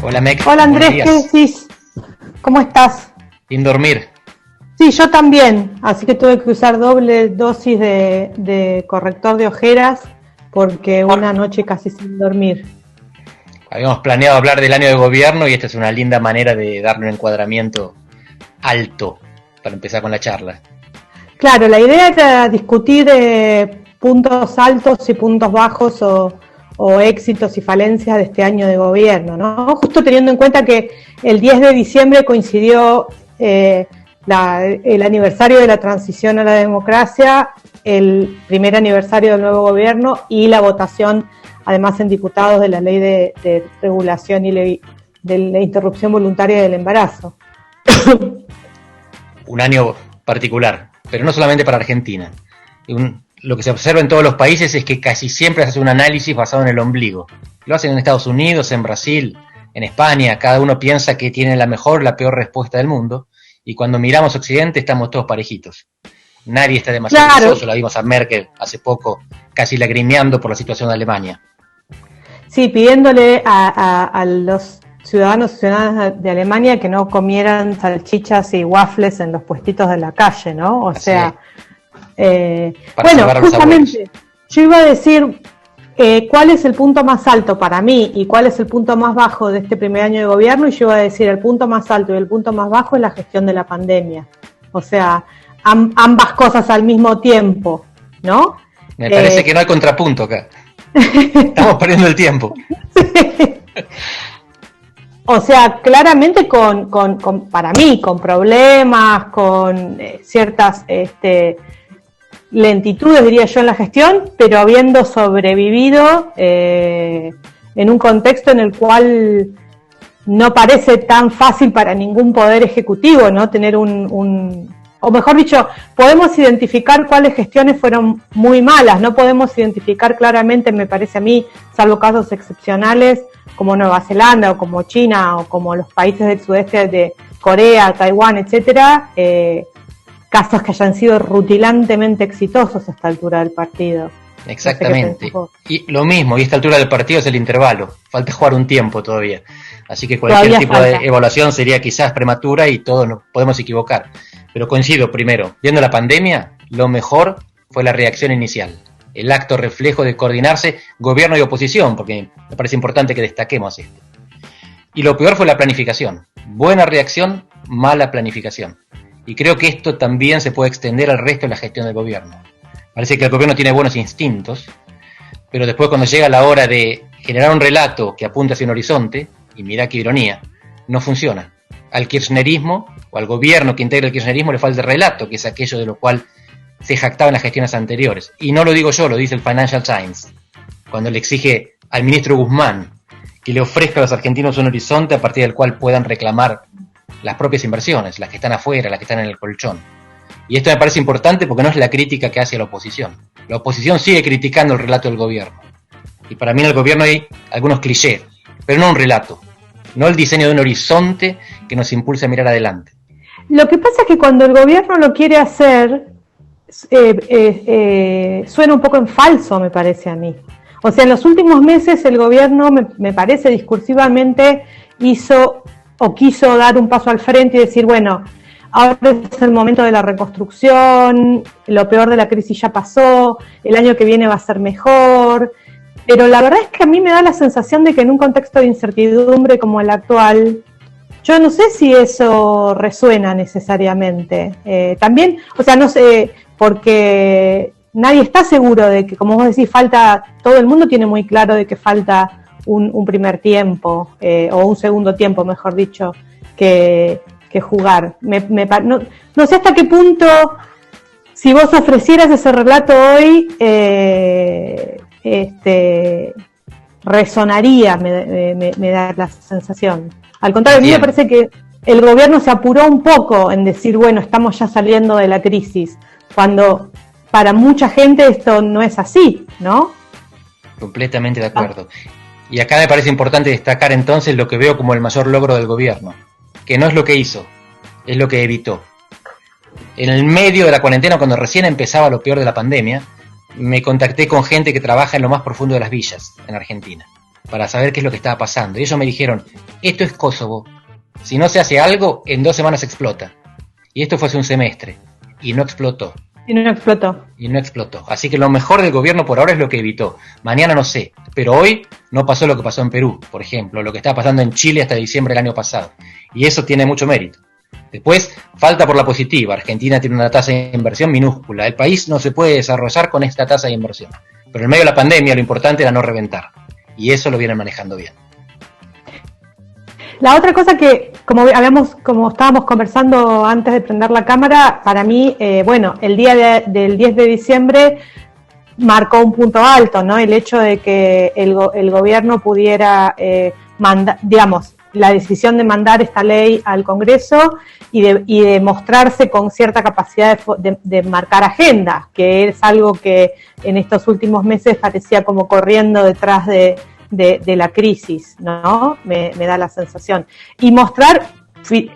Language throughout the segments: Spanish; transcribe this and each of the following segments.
Hola Mec, Hola buenos Andrés, ¿qué días. decís? ¿Cómo estás? Sin dormir. Sí, yo también, así que tuve que usar doble dosis de corrector de ojeras porque una noche casi sin dormir. Habíamos planeado hablar del año de gobierno y esta es una linda manera de darle un encuadramiento alto para empezar con la charla. Claro, la idea era discutir puntos altos y puntos bajos o éxitos y falencias de este año de gobierno, ¿no? Justo teniendo en cuenta que el 10 de diciembre coincidió el aniversario de la transición a la democracia, el primer aniversario del nuevo gobierno y la votación, además en diputados, de la ley de regulación y ley de la interrupción voluntaria del embarazo. Un año particular, pero no solamente para Argentina. Lo que se observa en todos los países es que casi siempre se hace un análisis basado en el ombligo. Lo hacen en Estados Unidos, en Brasil, en España, cada uno piensa que tiene la mejor o la peor respuesta del mundo, y cuando miramos Occidente estamos todos parejitos. Nadie está demasiado ansioso, la vimos a Merkel hace poco, casi lagrimeando por la situación de Alemania. Sí, pidiéndole a los ciudadanos y ciudadanas de Alemania que no comieran salchichas y waffles en los puestitos de la calle, ¿no? O sea, bueno, justamente yo iba a decir cuál es el punto más alto para mí y cuál es el punto más bajo de este primer año de gobierno, y yo iba a decir el punto más alto y el punto más bajo es la gestión de la pandemia. O sea, ambas cosas al mismo tiempo, ¿no? Me parece que no hay contrapunto acá. Estamos perdiendo el tiempo. O sea, claramente para mí, con problemas, con ciertas lentitudes, diría yo, en la gestión, pero habiendo sobrevivido en un contexto en el cual no parece tan fácil para ningún poder ejecutivo, ¿no? Tener o mejor dicho, podemos identificar cuáles gestiones fueron muy malas, no podemos identificar claramente, me parece a mí, salvo casos excepcionales como Nueva Zelanda o como China o como los países del sudeste de Corea, Taiwán, etcétera, casos que hayan sido rutilantemente exitosos a esta altura del partido. Exactamente. No sé, y lo mismo, y a esta altura del partido es el intervalo, falta jugar un tiempo todavía. Así que cualquier tipo de evaluación sería quizás prematura y todos nos podemos equivocar. Pero coincido, primero, viendo la pandemia, lo mejor fue la reacción inicial, el acto reflejo de coordinarse gobierno y oposición, porque me parece importante que destaquemos esto. Y lo peor fue la planificación. Buena reacción, mala planificación. Y creo que esto también se puede extender al resto de la gestión del gobierno. Parece que el gobierno tiene buenos instintos, pero después cuando llega la hora de generar un relato que apunta hacia un horizonte, y mira qué ironía, no funciona. Al kirchnerismo, o al gobierno que integra el kirchnerismo, le falta el relato, que es aquello de lo cual se jactaba en las gestiones anteriores. Y no lo digo yo, lo dice el Financial Times, cuando le exige al ministro Guzmán que le ofrezca a los argentinos un horizonte a partir del cual puedan reclamar las propias inversiones, las que están afuera, las que están en el colchón. Y esto me parece importante porque no es la crítica que hace la oposición. La oposición sigue criticando el relato del gobierno. Y para mí en el gobierno hay algunos clichés, pero no un relato, no el diseño de un horizonte que nos impulse a mirar adelante. Lo que pasa es que cuando el gobierno lo quiere hacer, suena un poco en falso, me parece a mí. O sea, en los últimos meses el gobierno, me parece, discursivamente hizo o quiso dar un paso al frente y decir, bueno, ahora es el momento de la reconstrucción, lo peor de la crisis ya pasó, el año que viene va a ser mejor. Pero la verdad es que a mí me da la sensación de que en un contexto de incertidumbre como el actual, yo no sé si eso resuena necesariamente. También, o sea, no sé, porque nadie está seguro de que, como vos decís, todo el mundo tiene muy claro de que falta un primer tiempo, o un segundo tiempo, mejor dicho, que jugar. No sé hasta qué punto, si vos ofrecieras ese relato hoy, resonaría, me da la sensación. Al contrario, a mí me parece que el gobierno se apuró un poco en decir, bueno, estamos ya saliendo de la crisis, cuando para mucha gente esto no es así, ¿no? Completamente de acuerdo. Y acá me parece importante destacar entonces lo que veo como el mayor logro del gobierno, que no es lo que hizo, es lo que evitó. En el medio de la cuarentena, cuando recién empezaba lo peor de la pandemia, me contacté con gente que trabaja en lo más profundo de las villas en Argentina. para saber qué es lo que estaba pasando. Y ellos me dijeron, esto es Kosovo. Si no se hace algo, en 2 semanas explota. Y esto fue hace un semestre. Y no explotó. Y no explotó. Así que lo mejor del gobierno por ahora es lo que evitó. Mañana no sé. Pero hoy no pasó lo que pasó en Perú, por ejemplo. Lo que estaba pasando en Chile hasta diciembre del año pasado. Y eso tiene mucho mérito. Después, falta por la positiva. Argentina tiene una tasa de inversión minúscula. El país no se puede desarrollar con esta tasa de inversión. Pero en medio de la pandemia lo importante era no reventar. Y eso lo vienen manejando bien. La otra cosa que, como estábamos conversando antes de prender la cámara, para mí, el día del 10 de diciembre marcó un punto alto, ¿no? El hecho de que el gobierno pudiera mandar, digamos, la decisión de mandar esta ley al Congreso y de mostrarse con cierta capacidad de marcar agenda, que es algo que en estos últimos meses parecía como corriendo detrás de la crisis, ¿no? Me da la sensación. Y mostrar,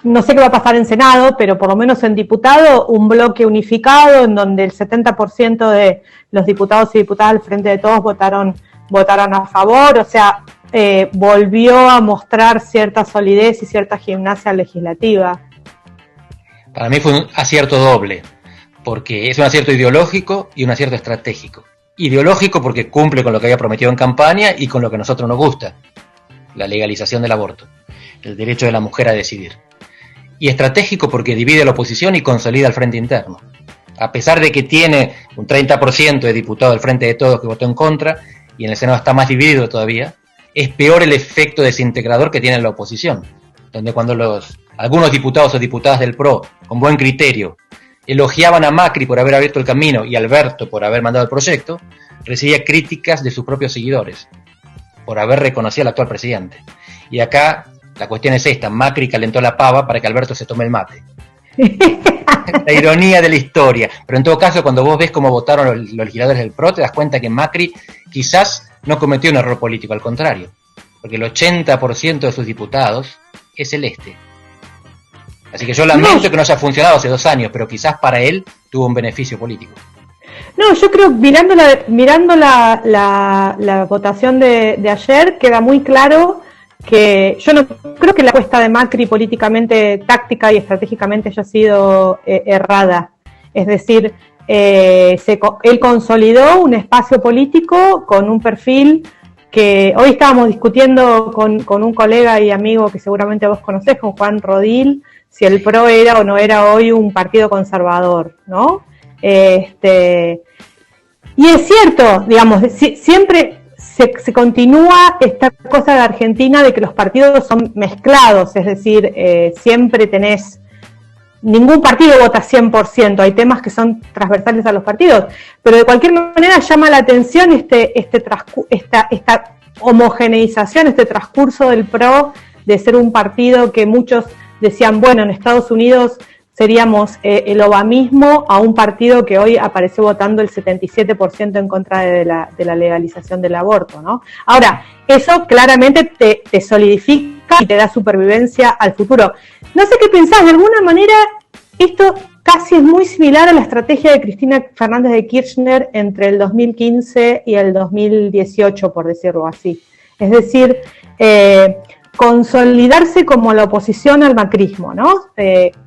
no sé qué va a pasar en Senado, pero por lo menos en diputado, un bloque unificado en donde el 70% de los diputados y diputadas al Frente de Todos votaron a favor, o sea, volvió a mostrar cierta solidez y cierta gimnasia legislativa. Para mí fue un acierto doble, porque es un acierto ideológico y un acierto estratégico. Ideológico porque cumple con lo que había prometido en campaña y con lo que a nosotros nos gusta, la legalización del aborto, el derecho de la mujer a decidir. Y estratégico porque divide a la oposición y consolida el frente interno. A pesar de que tiene un 30% de diputados del Frente de Todos que votó en contra, y en el Senado está más dividido todavía, es peor el efecto desintegrador que tiene la oposición, donde cuando algunos diputados o diputadas del PRO, con buen criterio, elogiaban a Macri por haber abierto el camino y a Alberto por haber mandado el proyecto, recibía críticas de sus propios seguidores por haber reconocido al actual presidente. Y acá la cuestión es esta: Macri calentó la pava para que Alberto se tome el mate. La ironía de la historia. Pero en todo caso, cuando vos ves cómo votaron los legisladores del PRO, te das cuenta que Macri quizás no cometió un error político, al contrario, porque el 80% de sus diputados es celeste. Así que yo lamento que no haya funcionado hace 2 años, pero quizás para él tuvo un beneficio político. No, yo creo, mirando la votación de ayer, queda muy claro que yo no creo que la apuesta de Macri políticamente, táctica y estratégicamente haya sido errada. Es decir, él consolidó un espacio político con un perfil que hoy estábamos discutiendo con un colega y amigo que seguramente vos conocés, con Juan Rodil, si el PRO era o no era hoy un partido conservador, ¿no? Y es cierto, digamos, siempre se continúa esta cosa de Argentina de que los partidos son mezclados, es decir, siempre ningún partido vota 100%, hay temas que son transversales a los partidos, pero de cualquier manera llama la atención esta homogeneización, este transcurso del PRO de ser un partido que muchos decían, bueno, en Estados Unidos seríamos el obamismo, a un partido que hoy apareció votando el 77% en contra de la legalización del aborto, ¿no? Ahora, eso claramente te solidifica y te da supervivencia al futuro. No sé qué pensás, de alguna manera esto casi es muy similar a la estrategia de Cristina Fernández de Kirchner entre el 2015 y el 2018, por decirlo así. Es decir, consolidarse como la oposición al macrismo, ¿no?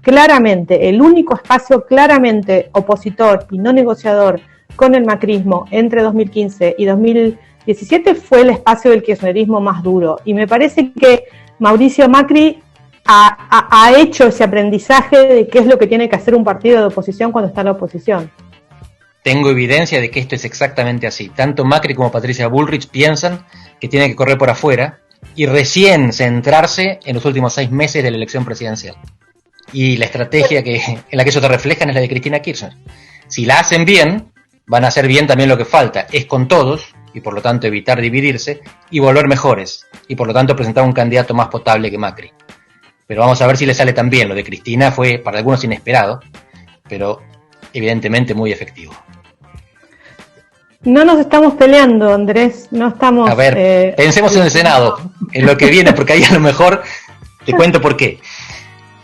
Claramente, el único espacio claramente opositor y no negociador con el macrismo entre 2015 y 2017 fue el espacio del kirchnerismo más duro. Y me parece que Mauricio Macri ha hecho ese aprendizaje de qué es lo que tiene que hacer un partido de oposición cuando está en la oposición. Tengo evidencia de que esto es exactamente así. Tanto Macri como Patricia Bullrich piensan que tienen que correr por afuera y recién centrarse en los últimos 6 meses de la elección presidencial. Y la estrategia en la que eso te reflejan es la de Cristina Kirchner. Si la hacen bien, van a hacer bien también lo que falta, es con todos, y por lo tanto evitar dividirse, y volver mejores, y por lo tanto presentar un candidato más potable que Macri. Pero vamos a ver si le sale tan bien. Lo de Cristina fue para algunos inesperado, pero evidentemente muy efectivo. No nos estamos peleando, Andrés, no estamos... A ver, pensemos en el Senado, en lo que viene, porque ahí a lo mejor te cuento por qué.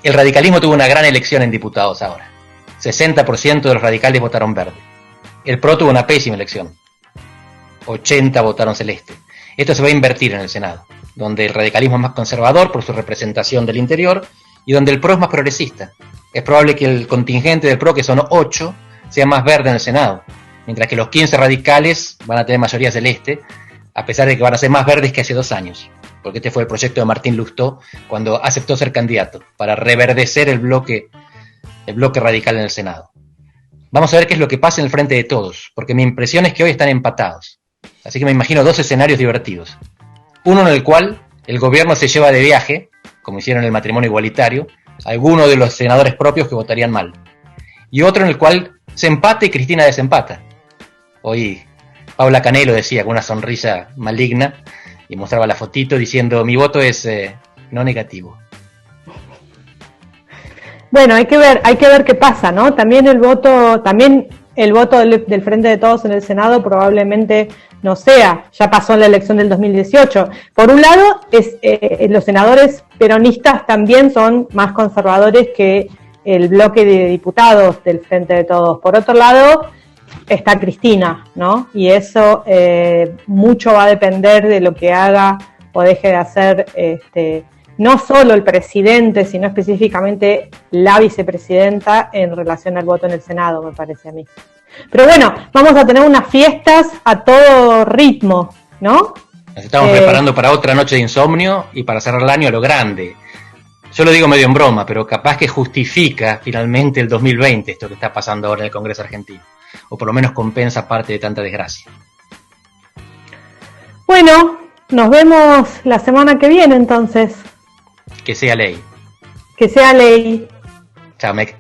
El radicalismo tuvo una gran elección en diputados ahora. 60% de los radicales votaron verde. El PRO tuvo una pésima elección. 80 votaron celeste. Esto se va a invertir en el Senado, donde el radicalismo es más conservador por su representación del interior y donde el PRO es más progresista. Es probable que el contingente del PRO, que son 8, sea más verde en el Senado, mientras que los 15 radicales van a tener mayoría celeste, a pesar de que van a ser más verdes que hace 2 años, porque este fue el proyecto de Martín Lustó cuando aceptó ser candidato, para reverdecer el bloque radical en el Senado. Vamos a ver qué es lo que pasa en el Frente de Todos, porque mi impresión es que hoy están empatados. Así que me imagino 2 escenarios divertidos. Uno en el cual el gobierno se lleva de viaje, como hicieron en el matrimonio igualitario, a alguno de los senadores propios que votarían mal. Y otro en el cual se empata y Cristina desempata. Hoy Paula Canelo decía con una sonrisa maligna y mostraba la fotito diciendo: mi voto es no negativo. Bueno, hay que ver qué pasa, ¿no? También el voto del Frente de Todos en el Senado probablemente no sea, ya pasó en la elección del 2018. Por un lado, los senadores peronistas también son más conservadores que el bloque de diputados del Frente de Todos. Por otro lado, está Cristina, ¿no? Y eso mucho va a depender de lo que haga o deje de hacer no solo el presidente, sino específicamente la vicepresidenta en relación al voto en el Senado, me parece a mí. Pero bueno, vamos a tener unas fiestas a todo ritmo, ¿no? Nos estamos preparando para otra noche de insomnio y para cerrar el año a lo grande. Yo lo digo medio en broma, pero capaz que justifica finalmente el 2020 esto que está pasando ahora en el Congreso argentino. O por lo menos compensa parte de tanta desgracia. Bueno, nos vemos la semana que viene entonces. Que sea ley. Que sea ley. Chao, Mec.